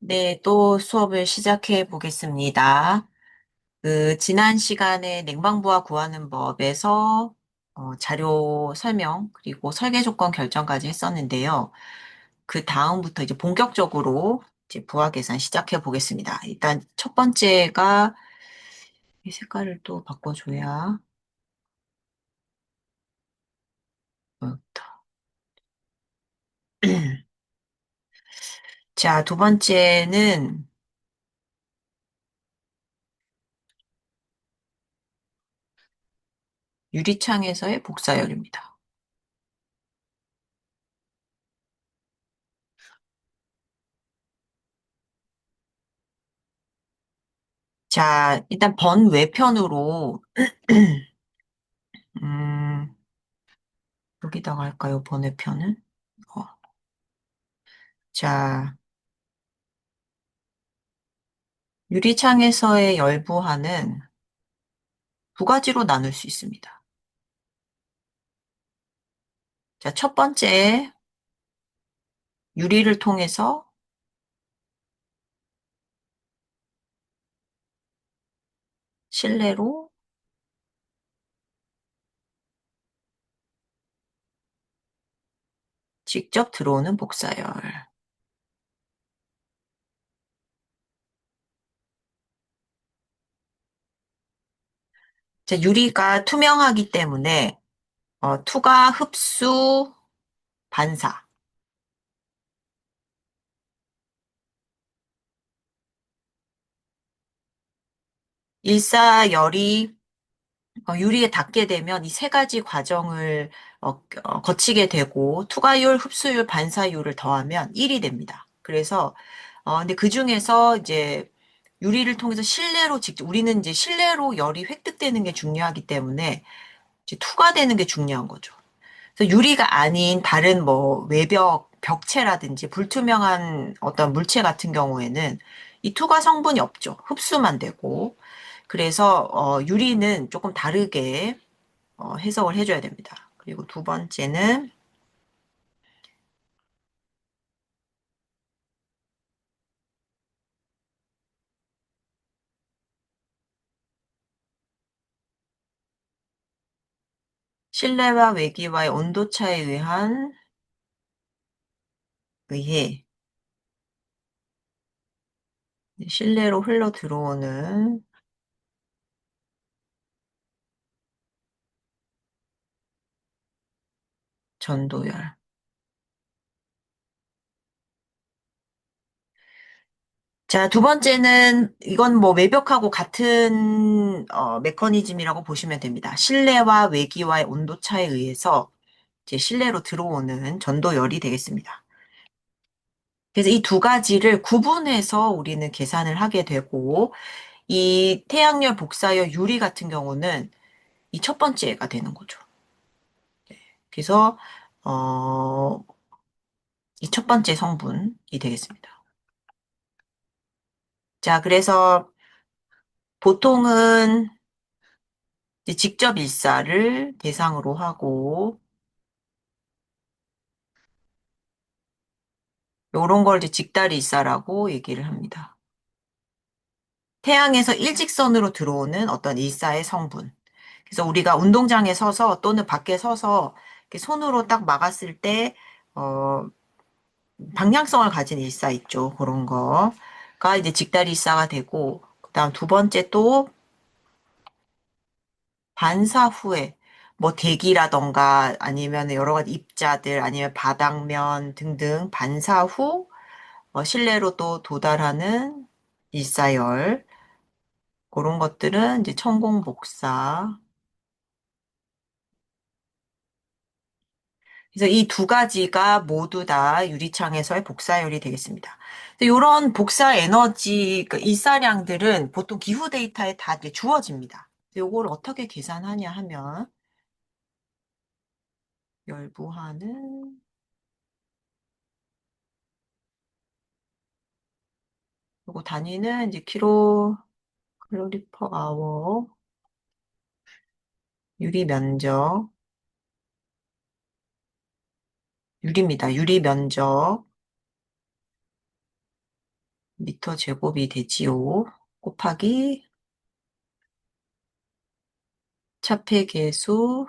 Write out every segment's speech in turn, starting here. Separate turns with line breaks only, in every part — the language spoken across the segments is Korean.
네, 또 수업을 시작해 보겠습니다. 지난 시간에 냉방부와 구하는 법에서 자료 설명, 그리고 설계 조건 결정까지 했었는데요. 그 다음부터 이제 본격적으로 이제 부하 계산 시작해 보겠습니다. 일단 첫 번째가 이 색깔을 또 바꿔줘야. 어, 자, 두 번째는 유리창에서의 복사열입니다. 자, 일단 번외편으로 음, 여기다가 할까요? 번외편은? 어, 자, 유리창에서의 열부하는 두 가지로 나눌 수 있습니다. 자, 첫 번째, 유리를 통해서 실내로 직접 들어오는 복사열. 자, 유리가 투명하기 때문에 투과, 흡수, 반사. 일사열이 유리에 닿게 되면 이 세 가지 과정을 거치게 되고 투과율, 흡수율, 반사율을 더하면 1이 됩니다. 그래서 근데 그 중에서 이제 유리를 통해서 실내로 직접 우리는 이제 실내로 열이 획득되는 게 중요하기 때문에 이제 투과되는 게 중요한 거죠. 그래서 유리가 아닌 다른 뭐 외벽, 벽체라든지 불투명한 어떤 물체 같은 경우에는 이 투과 성분이 없죠. 흡수만 되고. 그래서 유리는 조금 다르게 해석을 해줘야 됩니다. 그리고 두 번째는 실내와 외기와의 온도차에 의해 실내로 흘러 들어오는 전도열. 자, 두 번째는 이건 뭐 외벽하고 같은 메커니즘이라고 보시면 됩니다. 실내와 외기와의 온도차에 의해서 이제 실내로 들어오는 전도열이 되겠습니다. 그래서 이 두 가지를 구분해서 우리는 계산을 하게 되고 이 태양열 복사열 유리 같은 경우는 이 첫 번째가 되는 거죠. 그래서 이 첫 번째 성분이 되겠습니다. 자, 그래서 보통은 이제 직접 일사를 대상으로 하고 요런 걸 이제 직다리 일사라고 얘기를 합니다. 태양에서 일직선으로 들어오는 어떤 일사의 성분. 그래서 우리가 운동장에 서서 또는 밖에 서서 이렇게 손으로 딱 막았을 때 어, 방향성을 가진 일사 있죠. 그런 거가 이제 직다리 일사가 되고 그다음 두 번째 또 반사 후에 뭐 대기라던가 아니면 여러 가지 입자들 아니면 바닥면 등등 반사 후 실내로 또 도달하는 일사열 그런 것들은 이제 천공복사. 그래서 이 두 가지가 모두 다 유리창에서의 복사열이 되겠습니다. 이런 복사 에너지, 그 일사량들은 보통 기후 데이터에 다 이제 주어집니다. 이걸 어떻게 계산하냐 하면 열부하는 요거 단위는 이제 칼로리 퍼 아워 유리 면적 유리입니다. 유리 면적 미터 제곱이 되지요. 곱하기 차폐계수.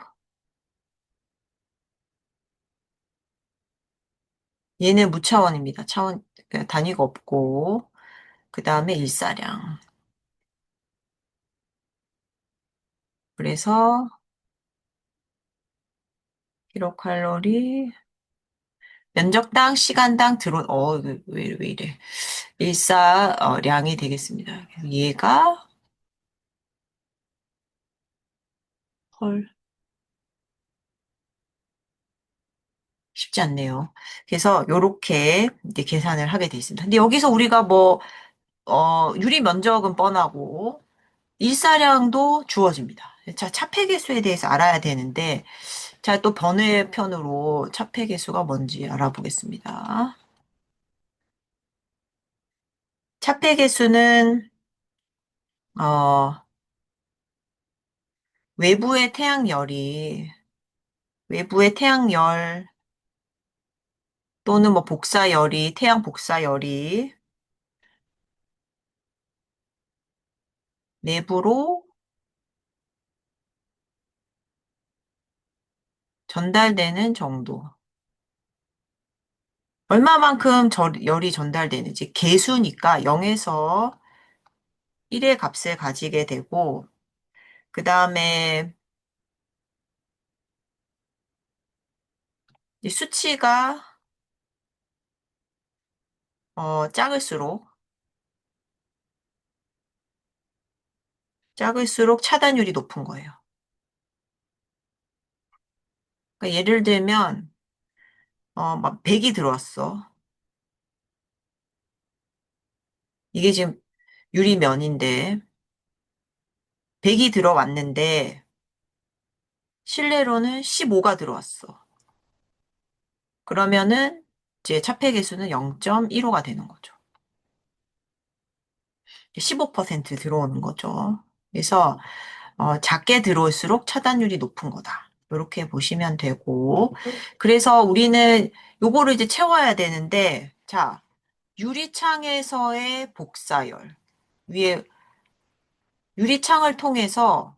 얘는 무차원입니다. 차원, 단위가 없고. 그 다음에 일사량. 그래서 킬로칼로리, 면적당, 시간당 왜 이래. 일사량이 되겠습니다. 그래서 얘가, 헐, 쉽지 않네요. 그래서 요렇게 이제 계산을 하게 돼 있습니다. 근데 여기서 우리가 뭐, 유리 면적은 뻔하고, 일사량도 주어집니다. 자, 차폐계수에 대해서 알아야 되는데, 자, 또 번외편으로 차폐계수가 뭔지 알아보겠습니다. 차폐계수는, 어, 외부의 태양열이, 외부의 태양열 또는 뭐 복사열이, 태양 복사열이 내부로 전달되는 정도. 얼마만큼 열이 전달되는지 계수니까 0에서 1의 값을 가지게 되고, 그 다음에 수치가 작을수록 차단율이 높은 거예요. 그러니까 예를 들면 막 100이 들어왔어. 이게 지금 유리면인데 100이 들어왔는데 실내로는 15가 들어왔어. 그러면은 이제 차폐 계수는 0.15가 되는 거죠. 15% 들어오는 거죠. 그래서 작게 들어올수록 차단율이 높은 거다. 이렇게 보시면 되고, 그래서 우리는 요거를 이제 채워야 되는데, 자, 유리창에서의 복사열. 위에 유리창을 통해서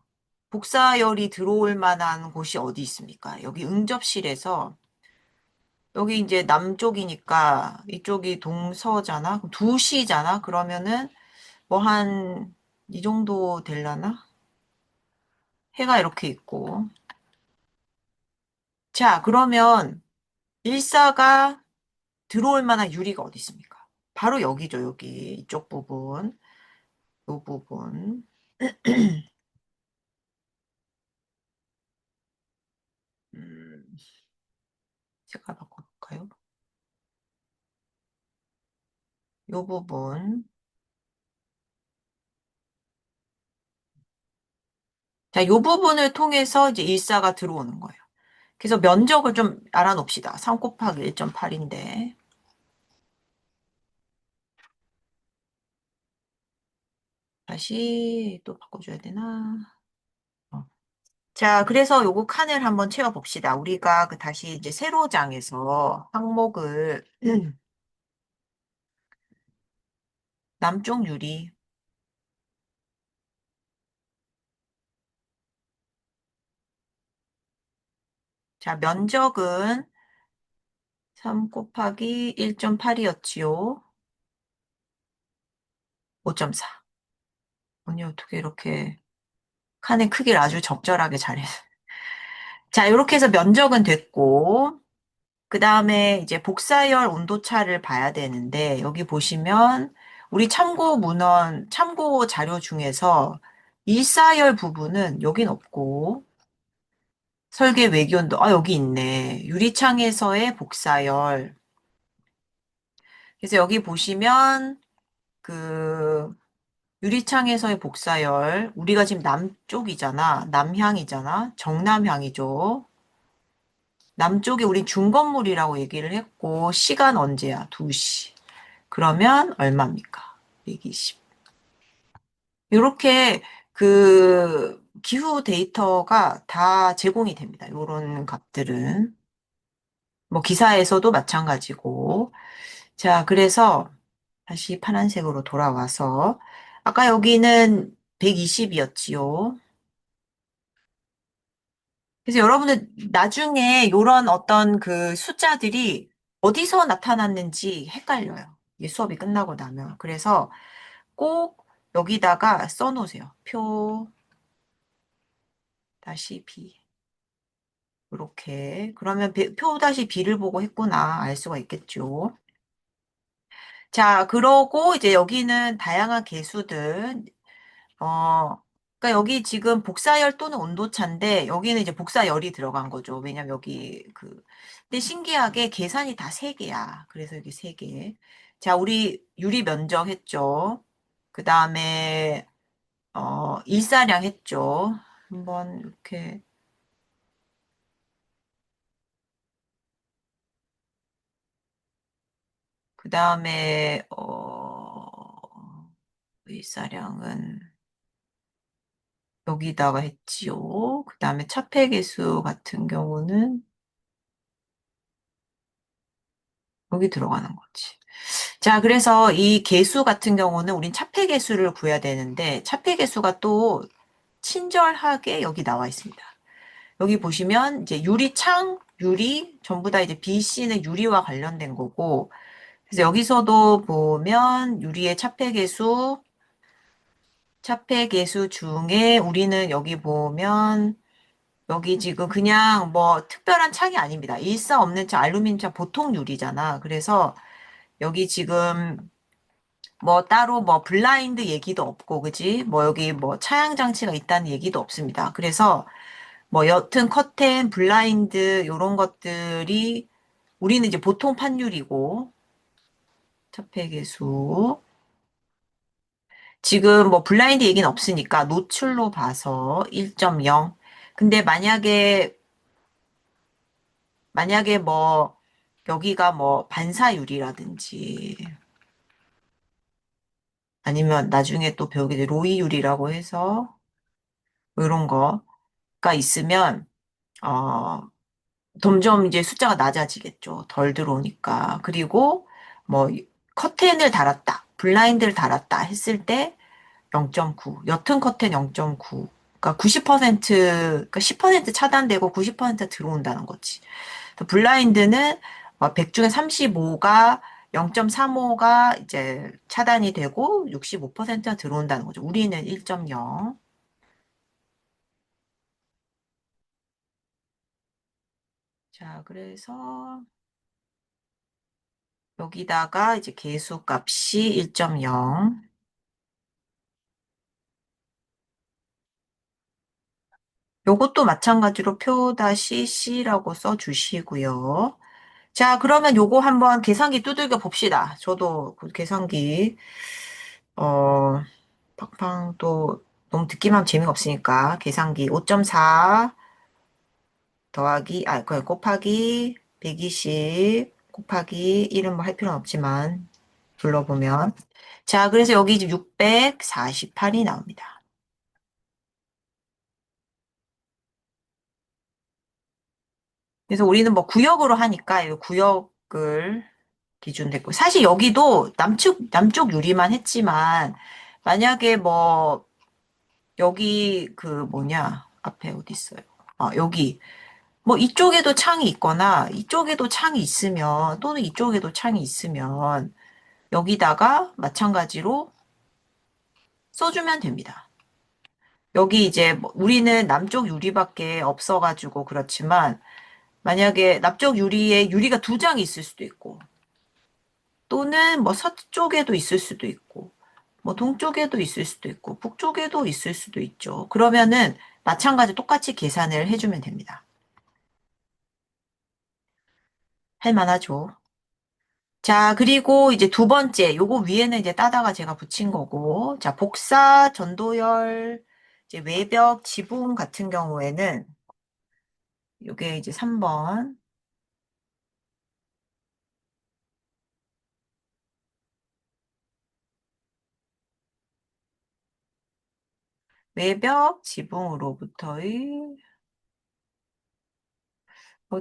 복사열이 들어올 만한 곳이 어디 있습니까? 여기 응접실에서, 여기 이제 남쪽이니까 이쪽이 동서잖아? 그럼 2시잖아? 그러면은 뭐 이 정도 되려나? 해가 이렇게 있고. 자, 그러면 일사가 들어올 만한 유리가 어디 있습니까? 바로 여기죠, 여기. 이쪽 부분. 이 부분. 음, 색깔 바꿔볼까요? 이 부분. 자, 이 부분을 통해서 이제 일사가 들어오는 거예요. 그래서 면적을 좀 알아놓읍시다. 3 곱하기 1.8인데. 다시 또 바꿔줘야 되나? 어. 자, 그래서 요거 칸을 한번 채워봅시다. 우리가 그 다시 이제 세로장에서 항목을 남쪽 유리. 자, 면적은 3 곱하기 1.8이었지요. 5.4. 언니 어떻게 이렇게 칸의 크기를 아주 적절하게 잘해. 자, 이렇게 해서 면적은 됐고, 그 다음에 이제 복사열 온도차를 봐야 되는데, 여기 보시면 우리 참고 자료 중에서 일사열 부분은 여긴 없고, 설계 외기온도, 여기 있네. 유리창에서의 복사열. 그래서 여기 보시면 그 유리창에서의 복사열, 우리가 지금 남쪽이잖아. 남향이잖아. 정남향이죠. 남쪽에 우리 중건물이라고 얘기를 했고, 시간 언제야? 2시. 그러면 얼마입니까? 120. 이렇게 그 기후 데이터가 다 제공이 됩니다. 이런 값들은. 뭐 기사에서도 마찬가지고. 자, 그래서 다시 파란색으로 돌아와서, 아까 여기는 120이었지요. 그래서 여러분들 나중에 이런 어떤 그 숫자들이 어디서 나타났는지 헷갈려요. 이 수업이 끝나고 나면. 그래서 꼭 여기다가 써놓으세요. 표 다시 B. 이렇게. 그러면 표 다시 B를 보고 했구나 알 수가 있겠죠. 자, 그러고 이제 여기는 다양한 개수들. 그러니까 여기 지금 복사열 또는 온도차인데 여기는 이제 복사열이 들어간 거죠. 왜냐면 여기 근데 신기하게 계산이 다 세개야 그래서 여기 세개. 자, 우리 유리 면적 했죠. 그 다음에 일사량 했죠. 한번 이렇게 그 다음에 일사량은 여기다가 했지요. 그 다음에 차폐계수 같은 경우는 여기 들어가는 거지. 자, 그래서 이 개수 같은 경우는 우린 차폐 개수를 구해야 되는데 차폐 개수가 또 친절하게 여기 나와 있습니다. 여기 보시면 이제 유리창, 유리 전부 다 이제 BC는 유리와 관련된 거고 그래서 여기서도 보면 유리의 차폐 개수 중에 우리는 여기 보면 여기 지금 그냥 뭐 특별한 창이 아닙니다. 일사 없는 창, 알루미늄 창 보통 유리잖아. 그래서 여기 지금 뭐 따로 뭐 블라인드 얘기도 없고, 그지? 뭐 여기 뭐 차양 장치가 있다는 얘기도 없습니다. 그래서 뭐 옅은 커튼, 블라인드 요런 것들이 우리는 이제 보통 판율이고 차폐계수 지금 뭐 블라인드 얘기는 없으니까 노출로 봐서 1.0. 근데 만약에 뭐 여기가 뭐 반사율이라든지 아니면 나중에 또 배우게 될 로이율이라고 해서 뭐 이런 거가 있으면 어, 점점 이제 숫자가 낮아지겠죠. 덜 들어오니까. 그리고 뭐 커튼을 달았다, 블라인드를 달았다 했을 때 0.9, 옅은 커튼 0.9. 그러니까 90%, 그러니까 10% 차단되고 90% 들어온다는 거지. 블라인드는 100 중에 35가 0.35가 이제 차단이 되고 65%가 들어온다는 거죠. 우리는 1.0. 자, 그래서 여기다가 이제 계수값이 1.0. 요것도 마찬가지로 표 다시 C라고 써주시고요. 자, 그러면 요거 한번 계산기 두들겨 봅시다. 저도 그 계산기, 어, 팡팡 또 너무 듣기만 하면 재미가 없으니까 계산기 5.4 그냥 곱하기 120 곱하기 1은 뭐 할 필요는 없지만 불러보면. 자, 그래서 여기 이제 648이 나옵니다. 그래서 우리는 뭐 구역으로 하니까 이 구역을 기준 됐고 사실 여기도 남쪽 유리만 했지만 만약에 뭐 여기 그 뭐냐 앞에 어디 있어요? 여기 뭐 이쪽에도 창이 있거나 이쪽에도 창이 있으면 또는 이쪽에도 창이 있으면 여기다가 마찬가지로 써주면 됩니다. 여기 이제 뭐 우리는 남쪽 유리밖에 없어가지고 그렇지만 만약에 남쪽 유리에 유리가 두 장이 있을 수도 있고 또는 뭐 서쪽에도 있을 수도 있고 뭐 동쪽에도 있을 수도 있고 북쪽에도 있을 수도 있죠. 그러면은 마찬가지 똑같이 계산을 해주면 됩니다. 할 만하죠. 자, 그리고 이제 두 번째, 요거 위에는 이제 따다가 제가 붙인 거고, 자, 복사, 전도열, 이제 외벽, 지붕 같은 경우에는 요게 이제 3번. 외벽, 지붕으로부터의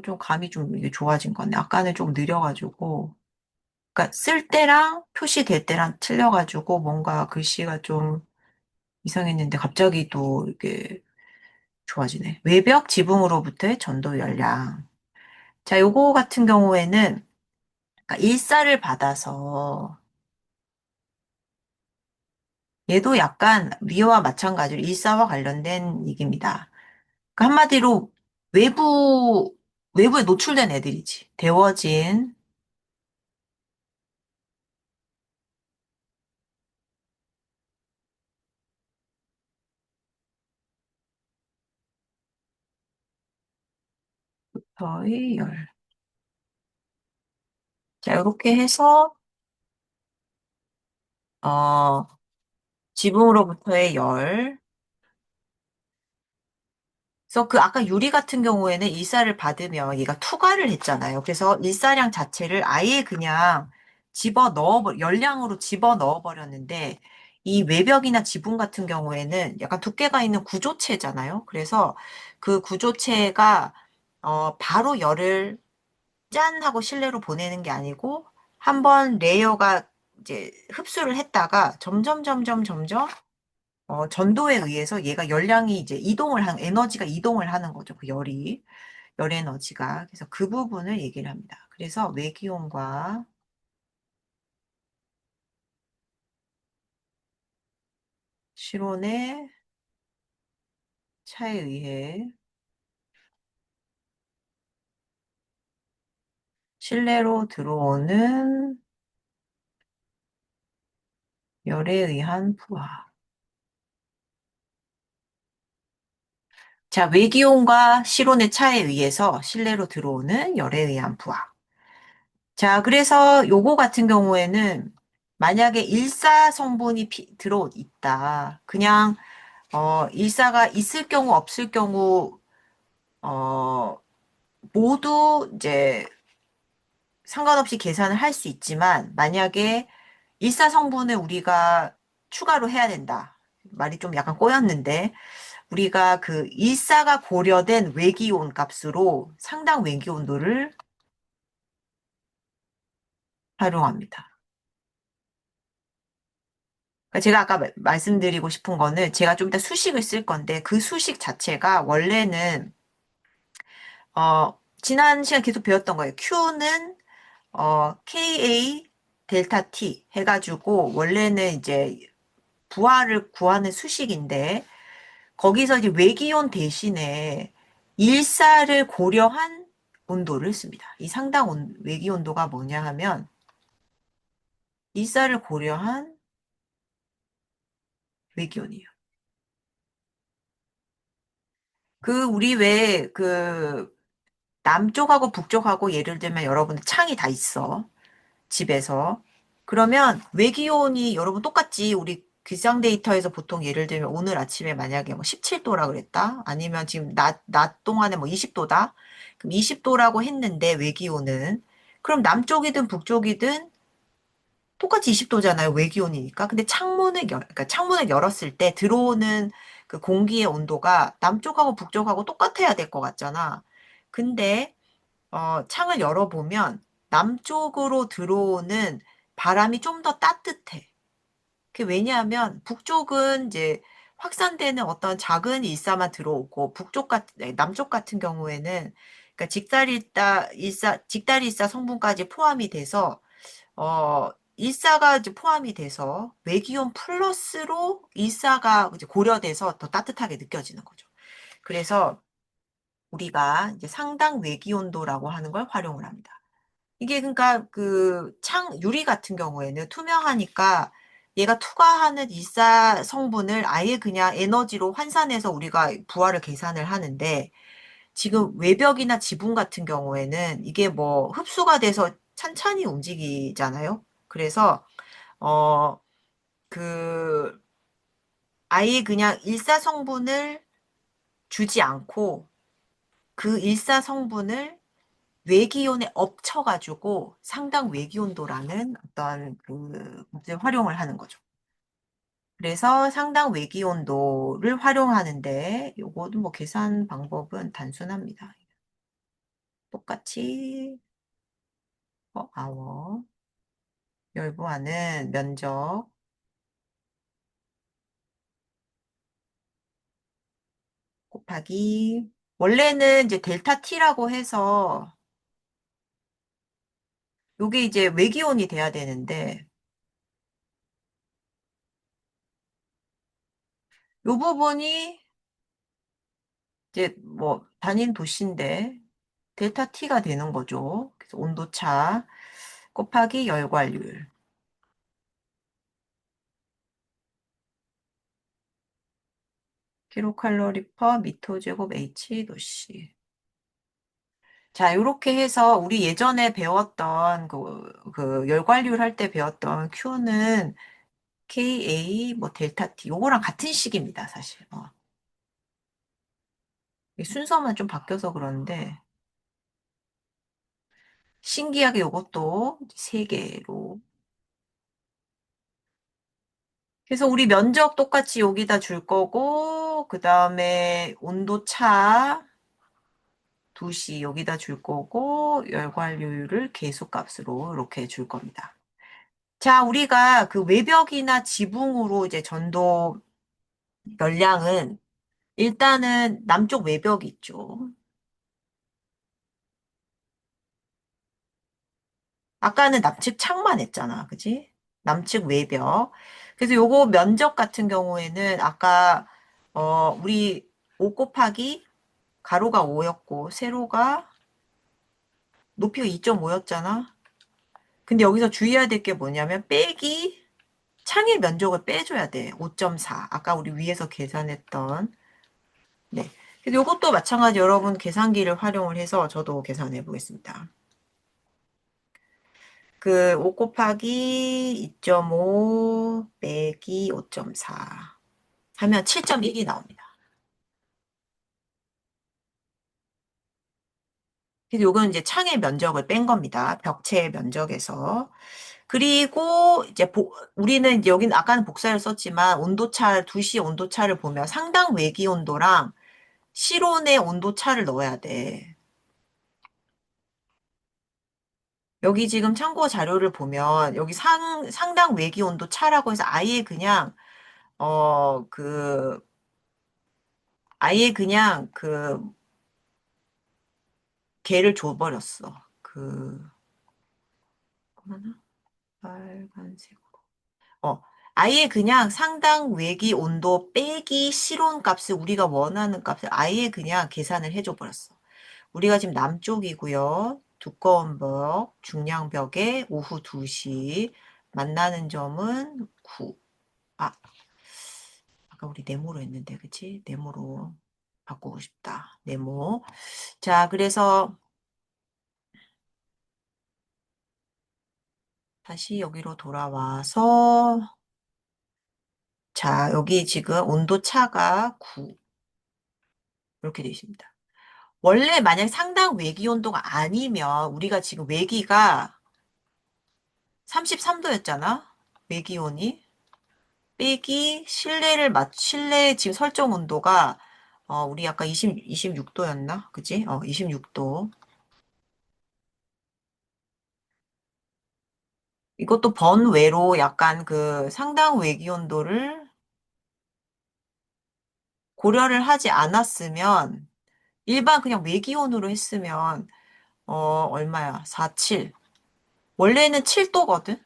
좀 감이 좀 이게 좋아진 거네. 아까는 좀 느려가지고. 그러니까 쓸 때랑 표시될 때랑 틀려가지고 뭔가 글씨가 좀 이상했는데 갑자기 또 이게 좋아지네. 외벽 지붕으로부터의 전도 열량. 자, 요거 같은 경우에는 그러니까 일사를 받아서 얘도 약간 위와 마찬가지로 일사와 관련된 얘기입니다. 그러니까 한마디로 외부, 외부에 노출된 애들이지. 데워진 부터의 열. 자, 이렇게 해서, 어, 지붕으로부터의 열. 그래서 그 아까 유리 같은 경우에는 일사를 받으면 얘가 투과를 했잖아요. 그래서 일사량 자체를 아예 그냥 열량으로 집어 넣어 버렸는데 이 외벽이나 지붕 같은 경우에는 약간 두께가 있는 구조체잖아요. 그래서 그 구조체가 바로 열을 짠 하고 실내로 보내는 게 아니고 한번 레이어가 이제 흡수를 했다가 점점 전도에 의해서 얘가 열량이 이제 에너지가 이동을 하는 거죠. 그 열 에너지가. 그래서 그 부분을 얘기를 합니다. 그래서 외기온과 실온의 차에 의해 실내로 들어오는 열에 의한 부하. 자, 외기온과 실온의 차에 의해서 실내로 들어오는 열에 의한 부하. 자, 그래서 요거 같은 경우에는 만약에 일사 성분이 들어 있다. 그냥 일사가 있을 경우 없을 경우 어 모두 이제 상관없이 계산을 할 수 있지만 만약에 일사 성분을 우리가 추가로 해야 된다. 말이 좀 약간 꼬였는데 우리가 그 일사가 고려된 외기온 값으로 상당 외기온도를 활용합니다. 그러니까 제가 아까 말씀드리고 싶은 거는 제가 좀 이따 수식을 쓸 건데 그 수식 자체가 원래는 지난 시간 계속 배웠던 거예요. Q는 KA 델타 T 해가지고 원래는 이제 부하를 구하는 수식인데 거기서 이제 외기온 대신에 일사를 고려한 온도를 씁니다. 이 상당 외기 온도가 뭐냐 하면 일사를 고려한 외기온이에요. 그 우리 왜 그 남쪽하고 북쪽하고 예를 들면 여러분 창이 다 있어. 집에서. 그러면 외기온이 여러분 똑같지. 우리 기상 데이터에서 보통 예를 들면 오늘 아침에 만약에 뭐 17도라 그랬다. 아니면 지금 낮 동안에 뭐 20도다. 그럼 20도라고 했는데 외기온은. 그럼 남쪽이든 북쪽이든 똑같이 20도잖아요. 외기온이니까. 근데 그러니까 창문을 열었을 때 들어오는 그 공기의 온도가 남쪽하고 북쪽하고 똑같아야 될 것 같잖아. 근데 창을 열어보면 남쪽으로 들어오는 바람이 좀 더 따뜻해. 그게 왜냐하면 북쪽은 이제 확산되는 어떤 작은 일사만 들어오고 남쪽 같은 경우에는 그러니까 직달일사 성분까지 포함이 돼서 일사가 이제 포함이 돼서 외기온 플러스로 일사가 이제 고려돼서 더 따뜻하게 느껴지는 거죠. 그래서 우리가 이제 상당 외기온도라고 하는 걸 활용을 합니다. 이게 그러니까 유리 같은 경우에는 투명하니까 얘가 투과하는 일사 성분을 아예 그냥 에너지로 환산해서 우리가 부하를 계산을 하는데 지금 외벽이나 지붕 같은 경우에는 이게 뭐 흡수가 돼서 찬찬히 움직이잖아요. 그래서 어, 그 아예 그냥 일사 성분을 주지 않고 그 일사 성분을 외기온에 엎쳐가지고 상당 외기온도라는 어떤 것을 활용을 하는 거죠. 그래서 상당 외기온도를 활용하는데 요거도 뭐 계산 방법은 단순합니다. 똑같이 아워 열보하는 면적 곱하기 원래는 이제 델타 T라고 해서 요게 이제 외기온이 돼야 되는데 요 부분이 이제 뭐 단임 도시인데 델타 T가 되는 거죠. 그래서 온도차 곱하기 열괄율. 킬로칼로리 퍼 미터 제곱 H 도씨. 자, 이렇게 해서 우리 예전에 배웠던 그 열관률 할 때 배웠던 Q는 KA 뭐 델타 T 요거랑 같은 식입니다, 사실. 이 순서만 좀 바뀌어서 그러는데 신기하게 요것도 세 개로. 그래서 우리 면적 똑같이 여기다 줄 거고 그다음에 온도차 두시 여기다 줄 거고 열관률을 계수값으로 이렇게 줄 겁니다. 자, 우리가 그 외벽이나 지붕으로 이제 전도 열량은 일단은 남쪽 외벽이 있죠. 아까는 남측 창만 했잖아. 그지? 남측 외벽. 그래서 요거 면적 같은 경우에는 아까 우리 5 곱하기 가로가 5였고 세로가 높이가 2.5였잖아. 근데 여기서 주의해야 될 게 뭐냐면 빼기 창의 면적을 빼줘야 돼. 5.4. 아까 우리 위에서 계산했던 네. 그래서 이것도 마찬가지 여러분 계산기를 활용을 해서 저도 계산해 보겠습니다. 그 5 곱하기 2.5 빼기 5.4 하면 7.1이 나옵니다. 그래서 요건 이제 창의 면적을 뺀 겁니다. 벽체의 면적에서. 그리고 이제 우리는 이제 여기는 아까는 복사를 썼지만 온도차, 2시 온도차를 보면 상당 외기 온도랑 실온의 온도차를 넣어야 돼. 여기 지금 참고 자료를 보면 여기 상당 외기 온도 차라고 해서 어, 그, 아예 그냥 걔를 줘버렸어. 뭐나 빨간색으로. 어, 아예 그냥 상당 외기 온도 빼기 실온 값을 우리가 원하는 값을 아예 그냥 계산을 해줘 버렸어. 우리가 지금 남쪽이고요. 두꺼운 벽, 중량벽에 오후 2시 만나는 점은 9. 아, 아까 우리 네모로 했는데, 그치? 네모로 바꾸고 싶다. 네모. 자, 그래서 다시 여기로 돌아와서, 자, 여기 지금 온도 차가 9. 이렇게 되어 있습니다. 원래 만약 상당 외기 온도가 아니면 우리가 지금 외기가 33도였잖아? 외기온이. 빼기 실내 지금 설정 온도가 우리 아까 26도였나? 그지? 26도. 이것도 번외로 약간 그 상당 외기 온도를 고려를 하지 않았으면 일반 그냥 외기온으로 했으면 얼마야? 47. 원래는 7도거든.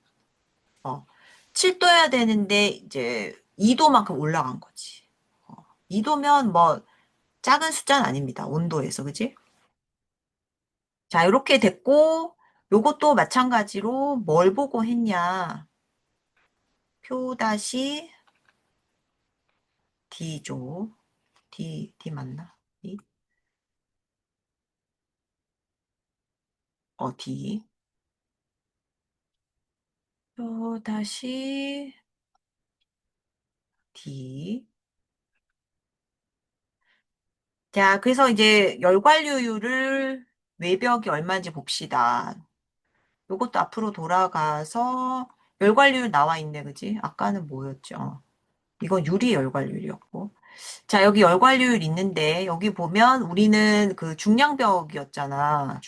7도여야 되는데 이제 2도만큼 올라간 거지. 2도면 뭐 작은 숫자는 아닙니다. 온도에서 그지? 자, 이렇게 됐고 요것도 마찬가지로 뭘 보고 했냐? 표 다시 D죠. D 맞나? D? D. 표 다시 D. 자, 그래서 이제 열관료율을 외벽이 얼마인지 봅시다. 요것도 앞으로 돌아가서 열관료율 나와 있네, 그지? 아까는 뭐였죠? 이건 유리 열관료율이었고. 자, 여기 열관료율 있는데, 여기 보면 우리는 그 중량벽이었잖아.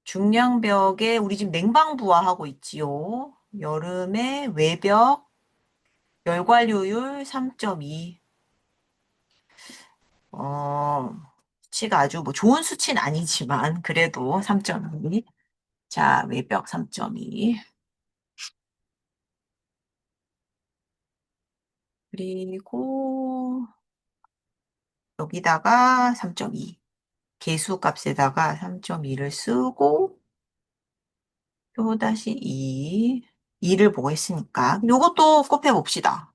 중량벽에 우리 집 냉방부화 하고 있지요. 여름에 외벽 열관료율 3.2. 어, 수치가 아주 뭐 좋은 수치는 아니지만 그래도 3.2. 자, 외벽 3.2. 그리고 여기다가 3.2. 개수값에다가 3.2를 쓰고 표 다시 2. 2를 보고 했으니까 요것도 곱해 봅시다.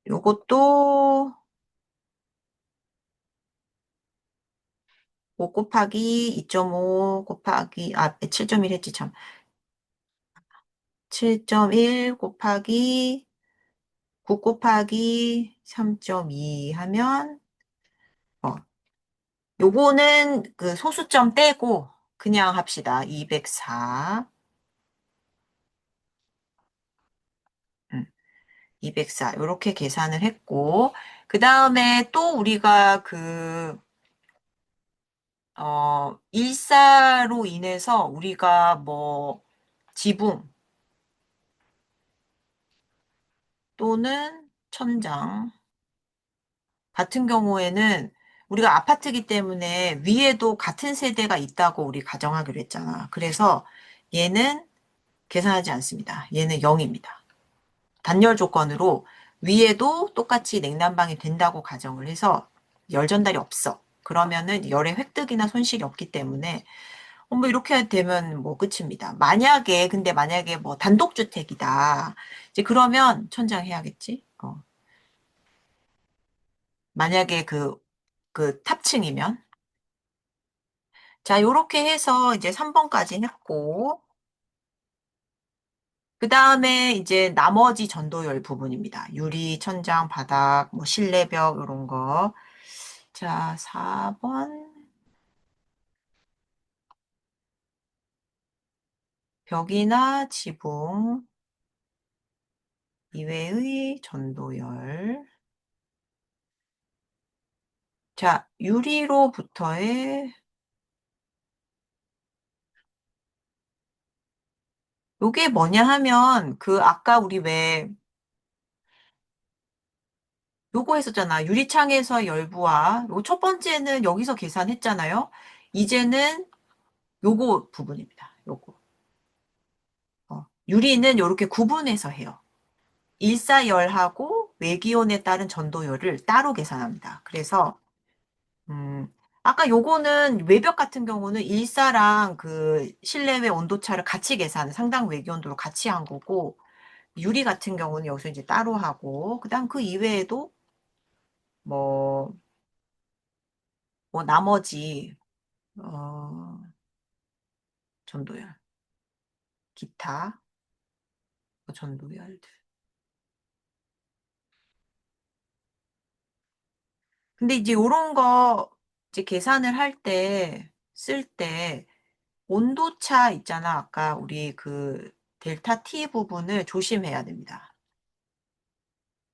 요것도 5 곱하기 2.5 곱하기 7.1 했지 참. 7.1 곱하기 9 곱하기 3.2 하면 어 요거는 그 소수점 떼고 그냥 합시다. 204. 204. 요렇게 계산을 했고 그다음에 또 우리가 일사로 인해서 우리가 뭐 지붕 또는 천장 같은 경우에는 우리가 아파트기 때문에 위에도 같은 세대가 있다고 우리 가정하기로 했잖아. 그래서 얘는 계산하지 않습니다. 얘는 0입니다. 단열 조건으로 위에도 똑같이 냉난방이 된다고 가정을 해서 열 전달이 없어. 그러면은 열의 획득이나 손실이 없기 때문에 뭐 이렇게 되면 뭐 끝입니다. 근데 만약에 뭐 단독주택이다. 이제 그러면 천장해야겠지. 만약에 그 탑층이면. 자, 요렇게 해서 이제 3번까지 했고, 그 다음에 이제 나머지 전도열 부분입니다. 유리, 천장, 바닥, 뭐 실내벽, 요런 거. 자, 4번. 벽이나 지붕 이외의 전도열. 자, 유리로부터의 요게 뭐냐 하면 그 아까 우리 왜 요거 했었잖아. 유리창에서 열부와 요 첫 번째는 여기서 계산했잖아요. 이제는 요거 부분입니다. 요거. 유리는 요렇게 구분해서 해요. 일사열하고 외기온에 따른 전도열을 따로 계산합니다. 그래서 아까 요거는 외벽 같은 경우는 일사랑 그 실내외 온도차를 같이 상당 외기온도로 같이 한 거고 유리 같은 경우는 여기서 이제 따로 하고 그다음 그 이외에도 뭐, 뭐 나머지 어, 전도열, 기타 전도열들. 근데 이제 요런 거 이제 계산을 할 때, 쓸 때 온도차 있잖아. 아까 우리 그 델타 T 부분을 조심해야 됩니다.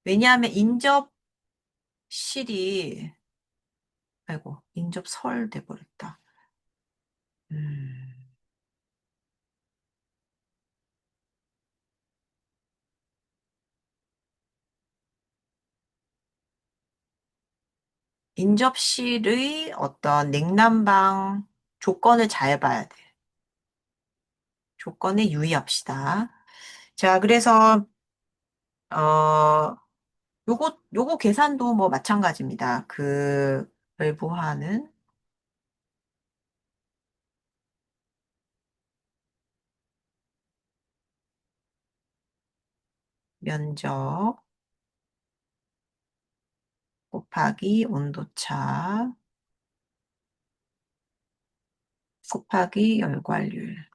왜냐하면 아이고, 인접설 돼버렸다. 음, 인접실의 어떤 냉난방 조건을 잘 봐야 돼. 조건에 유의합시다. 자, 그래서, 요거 계산도 뭐 마찬가지입니다. 그, 밸브화는 면적 곱하기 온도차 곱하기 열관율.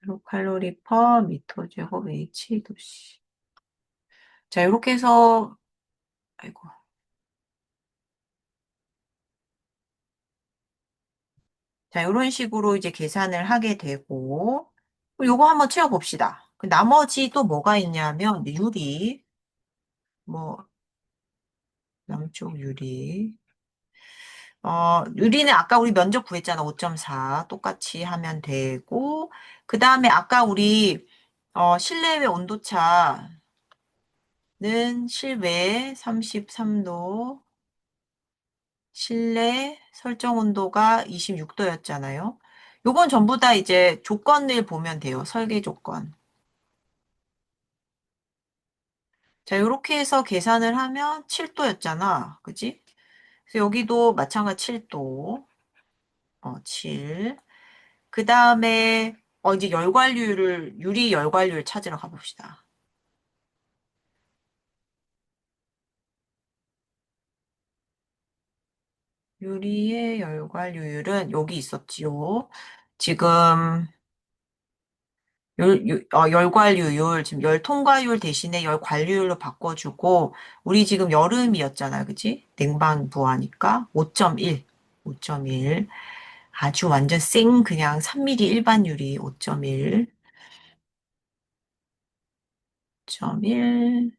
킬로칼로리 퍼 미터 제곱 H 도씨. 자, 이렇게 해서, 아이고. 자, 이런 식으로 이제 계산을 하게 되고, 요거 한번 채워봅시다. 그 나머지 또 뭐가 있냐면, 유리, 뭐, 남쪽 유리. 유리는 아까 우리 면적 구했잖아. 5.4. 똑같이 하면 되고. 그 다음에 아까 우리, 실내외 온도차는 실외 33도, 실내 설정 온도가 26도였잖아요. 요건 전부 다 이제 조건을 보면 돼요. 설계 조건. 자, 요렇게 해서 계산을 하면 7도였잖아. 그지? 그래서 여기도 마찬가지 7도. 7. 그 다음에, 이제 유리 열관율 찾으러 가봅시다. 유리의 열관율은 여기 있었지요. 지금, 열관율, 지금 열 통과율 대신에 열 관리율로 바꿔주고, 우리 지금 여름이었잖아요. 그지? 냉방부하니까 5.1. 5.1. 아주 완전 그냥 3mm 일반 유리 5.1. 5.1.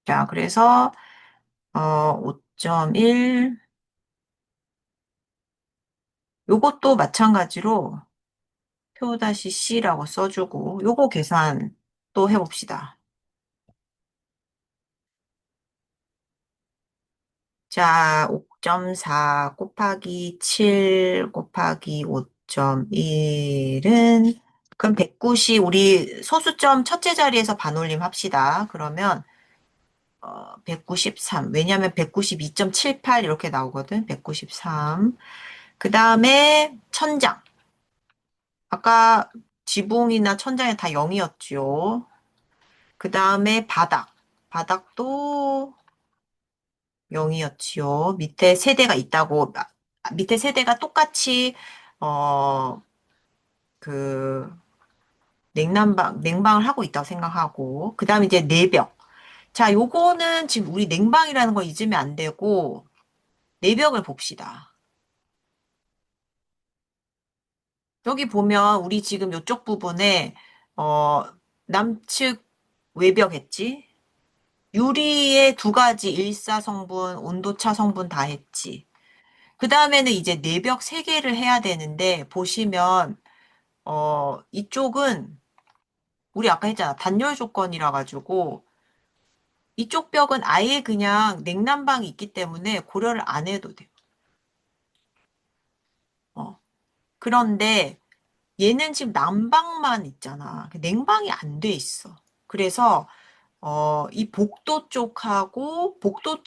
자, 그래서, 5.1. 요것도 마찬가지로 표 C라고 써주고, 요거 계산 또 해봅시다. 자, 5.4 곱하기 7 곱하기 5.1은, 그럼 190, 우리 소수점 첫째 자리에서 반올림 합시다. 그러면, 193. 왜냐면 192.78 이렇게 나오거든. 193. 그 다음에 천장. 아까 지붕이나 천장에 다 0이었죠. 그 다음에 바닥. 바닥도 0이었지요. 밑에 세대가 있다고, 밑에 세대가 똑같이, 어, 그, 냉방을 하고 있다고 생각하고. 그 다음에 이제 내벽. 자, 요거는 지금 우리 냉방이라는 거 잊으면 안 되고, 내벽을 봅시다. 여기 보면 우리 지금 요쪽 부분에, 어, 남측 외벽 했지? 유리의 두 가지 일사 성분, 온도차 성분 다 했지. 그 다음에는 이제 내벽 세 개를 해야 되는데, 보시면, 이쪽은, 우리 아까 했잖아. 단열 조건이라 가지고, 이쪽 벽은 아예 그냥 냉난방이 있기 때문에 고려를 안 해도 돼요. 어. 그런데 얘는 지금 난방만 있잖아. 냉방이 안 돼 있어. 그래서, 이 복도 쪽하고, 복도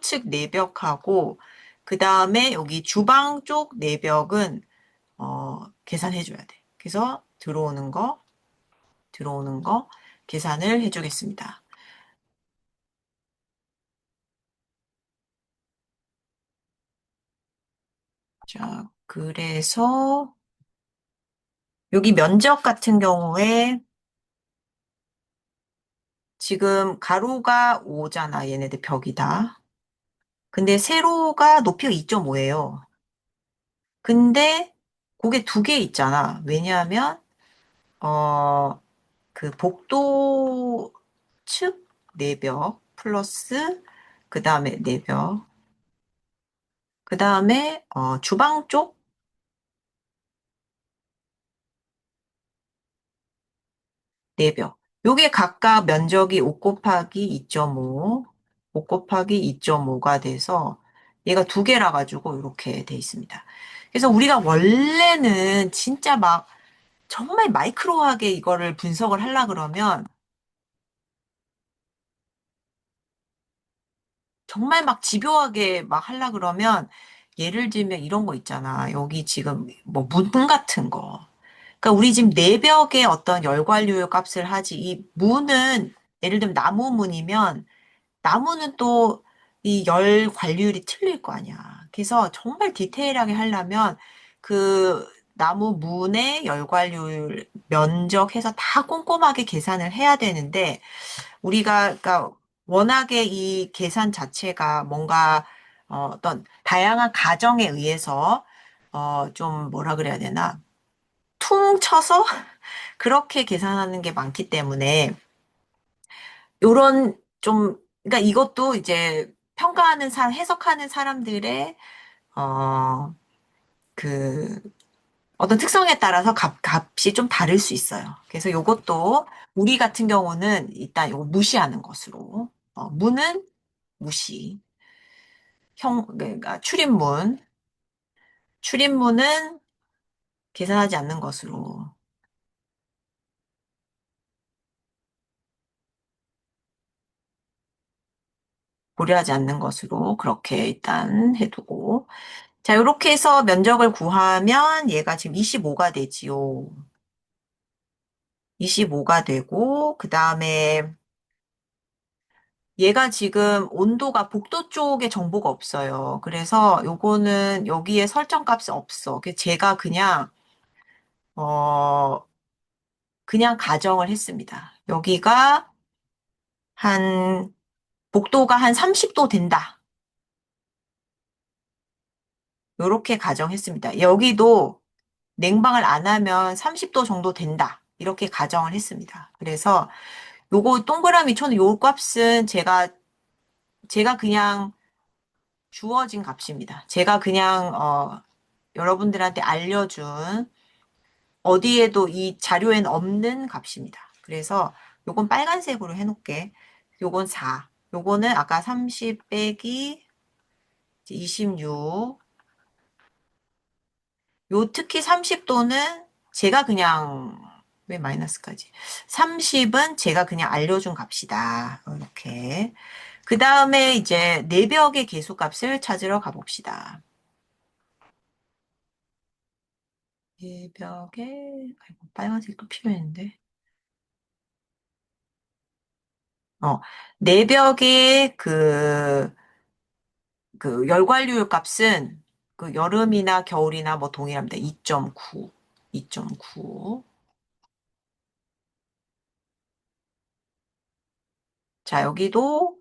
측 내벽하고, 그 다음에 여기 주방 쪽 내벽은, 계산해 줘야 돼. 그래서 들어오는 거 계산을 해 주겠습니다. 자, 그래서 여기 면적 같은 경우에 지금 가로가 5잖아. 얘네들 벽이다. 근데 세로가 높이가 2.5예요. 근데 그게 두 개 있잖아. 왜냐하면 어, 그 복도 측 내벽 플러스 그 다음에 내벽 그 다음에 주방 쪽 내벽. 요게 각각 면적이 5 곱하기 2.5, 5 곱하기 2.5가 돼서 얘가 두 개라 가지고 이렇게 돼 있습니다. 그래서 우리가 원래는 진짜 막 정말 마이크로하게 이거를 분석을 하려 그러면 정말 막 집요하게 막 하려 그러면 예를 들면 이런 거 있잖아. 여기 지금 뭐 문 같은 거. 그러니까 우리 집 내벽에 어떤 열관료율 값을 하지. 이 문은 예를 들면 나무 문이면 나무는 또 이 열 관리율이 틀릴 거 아니야. 그래서 정말 디테일하게 하려면 그 나무 문의 열 관리율 면적 해서 다 꼼꼼하게 계산을 해야 되는데 우리가 그러니까 워낙에 이 계산 자체가 뭔가 어떤 다양한 가정에 의해서 좀 뭐라 그래야 되나? 퉁 쳐서 그렇게 계산하는 게 많기 때문에 요런 좀 그러니까 이것도 이제 평가하는 사람, 해석하는 사람들의 어, 그 어떤 특성에 따라서 값이 좀 다를 수 있어요. 그래서 요것도 우리 같은 경우는 일단 요거 무시하는 것으로 무는 무시. 그러니까 출입문은 계산하지 않는 것으로 고려하지 않는 것으로 그렇게 일단 해두고 자, 이렇게 해서 면적을 구하면 얘가 지금 25가 되지요. 25가 되고, 그 다음에 얘가 지금 온도가 복도 쪽에 정보가 없어요. 그래서 요거는 여기에 설정 값이 없어. 그래서 제가 어, 그냥 가정을 했습니다. 여기가 한, 복도가 한 30도 된다. 요렇게 가정했습니다. 여기도 냉방을 안 하면 30도 정도 된다. 이렇게 가정을 했습니다. 그래서 요거 동그라미 쳐는 요 값은 제가 그냥 주어진 값입니다. 제가 그냥, 여러분들한테 알려준 어디에도 이 자료엔 없는 값입니다. 그래서 요건 빨간색으로 해놓을게. 요건 4. 요거는 아까 30 빼기 26. 요 특히 30도는 제가 그냥 왜 마이너스까지? 30은 제가 그냥 알려준 값이다. 이렇게. 그 다음에 이제 내벽의 계수값을 찾으러 가봅시다. 내벽에 아이고 빨간색도 필요했는데. 어, 내벽의 그 열관료율 값은 그 여름이나 겨울이나 뭐 동일합니다. 2.9. 2.9. 자, 여기도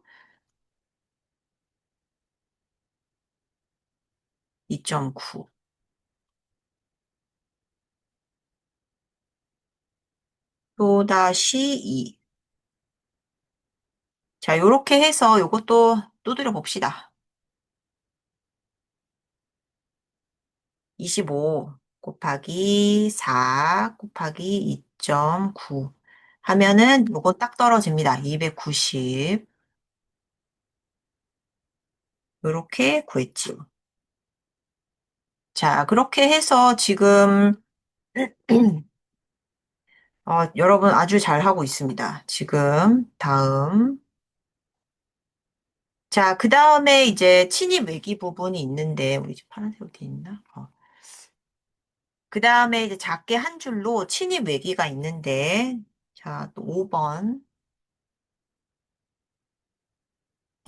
2.9. 또다시 2. 자, 요렇게 해서 요것도 두드려 봅시다. 25 곱하기 4 곱하기 2.9 하면은 요거 딱 떨어집니다. 290. 요렇게 구했지요. 자, 그렇게 해서 지금 여러분 아주 잘하고 있습니다. 지금 다음. 자, 그 다음에 이제 침입 외기 부분이 있는데 우리 집 파란색으로 돼 있나? 그 다음에 이제 작게 한 줄로 침입 외기가 있는데 자, 또 5번.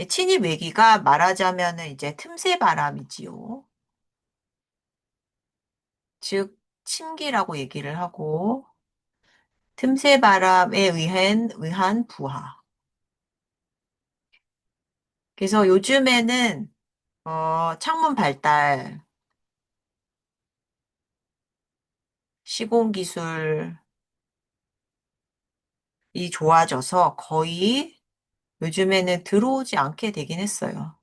침입 외기가 말하자면은 이제 틈새 바람이지요. 즉 침기라고 얘기를 하고 틈새 바람에 의한 부하. 그래서 요즘에는 창문 발달, 시공 기술이 좋아져서 거의 요즘에는 들어오지 않게 되긴 했어요.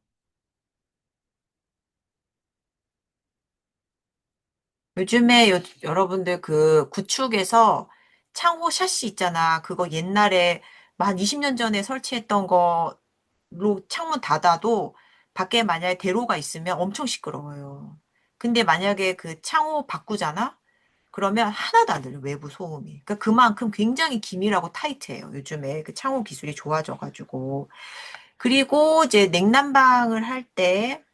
요즘에 여러분들 그 구축에서 창호 샤시 있잖아. 그거 옛날에 한 20년 전에 설치했던 거로 창문 닫아도 밖에 만약에 대로가 있으면 엄청 시끄러워요. 근데 만약에 그 창호 바꾸잖아? 그러면 하나도 안 들려, 외부 소음이. 그러니까 그만큼 굉장히 기밀하고 타이트해요. 요즘에 그 창호 기술이 좋아져가지고. 그리고 이제 냉난방을 할 때,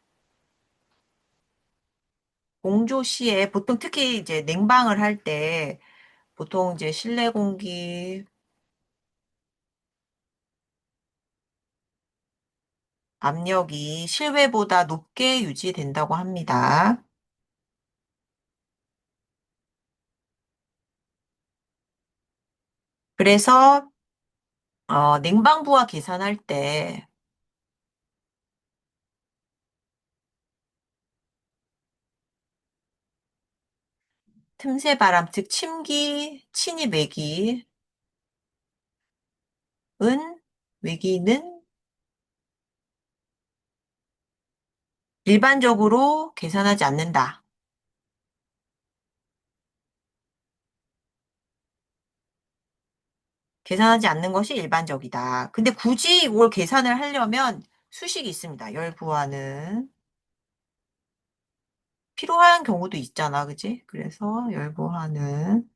공조시에 보통 특히 이제 냉방을 할 때, 보통 이제 실내 공기 압력이 실외보다 높게 유지된다고 합니다. 그래서, 냉방부와 계산할 때, 틈새 바람, 즉 침기, 친이 매기은, 매기는 일반적으로 계산하지 않는다. 계산하지 않는 것이 일반적이다. 근데 굳이 이걸 계산을 하려면 수식이 있습니다. 열부하는. 필요한 경우도 있잖아, 그지? 그래서 열부하는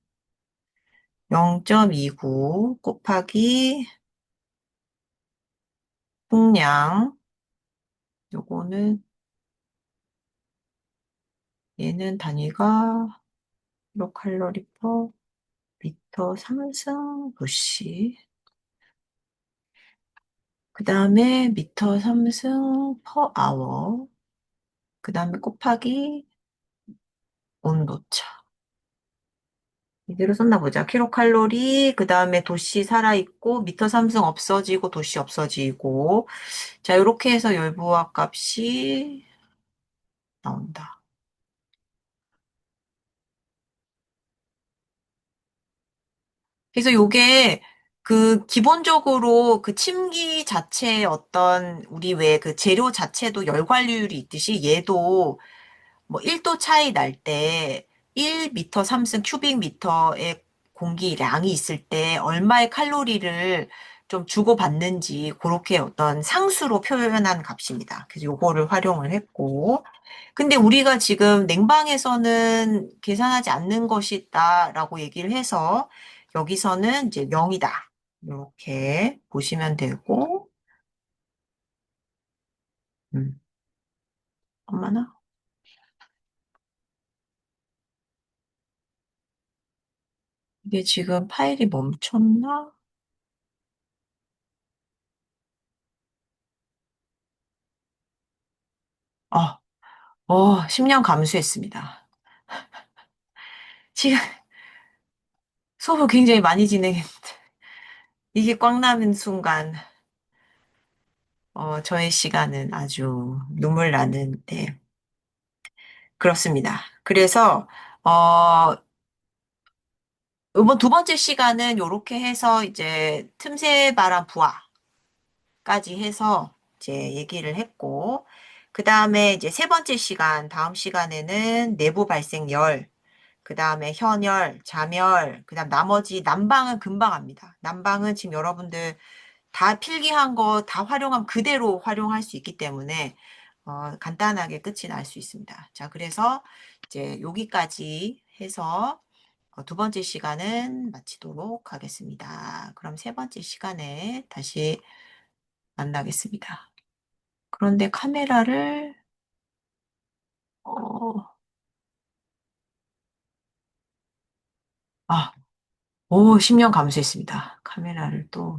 0.29 곱하기 풍량. 요거는, 얘는 단위가 킬로칼로리 퍼 미터 상승 도시. 그 다음에 미터 상승 퍼 아워. 그 다음에 곱하기 온도차. 이대로 썼나 보자. 킬로칼로리, 그 다음에 도시 살아있고, 미터 삼승 없어지고, 도시 없어지고. 자, 이렇게 해서 열부하 값이 나온다. 그래서 요게 그 기본적으로 그 침기 자체의 어떤 우리 왜 그 재료 자체도 열 관리율이 있듯이 얘도 뭐 1도 차이 날 때 1미터 삼승 큐빅 미터의 공기량이 있을 때 얼마의 칼로리를 좀 주고받는지 그렇게 어떤 상수로 표현한 값입니다. 그래서 요거를 활용을 했고. 근데 우리가 지금 냉방에서는 계산하지 않는 것이다라고 얘기를 해서 여기서는 이제 0이다. 이렇게 보시면 되고, 음, 얼마나? 이게 지금 파일이 멈췄나? 아, 10년 감수했습니다. 지금 수업을 굉장히 많이 진행했는데, 이게 꽉 나는 순간, 저의 시간은 아주 눈물 나는데, 그렇습니다. 그래서, 이번 두 번째 시간은 이렇게 해서 이제 틈새 바람 부하까지 해서 이제 얘기를 했고, 그 다음에 이제 세 번째 시간, 다음 시간에는 내부 발생 열, 그 다음에 현열, 잠열, 그 다음 나머지 난방은 금방 합니다. 난방은 지금 여러분들 다 필기한 거 다 활용하면 그대로 활용할 수 있기 때문에 간단하게 끝이 날 수 있습니다. 자, 그래서 이제 여기까지 해서 두 번째 시간은 마치도록 하겠습니다. 그럼 세 번째 시간에 다시 만나겠습니다. 그런데 카메라를 어, 아, 10년 감수했습니다. 카메라를 또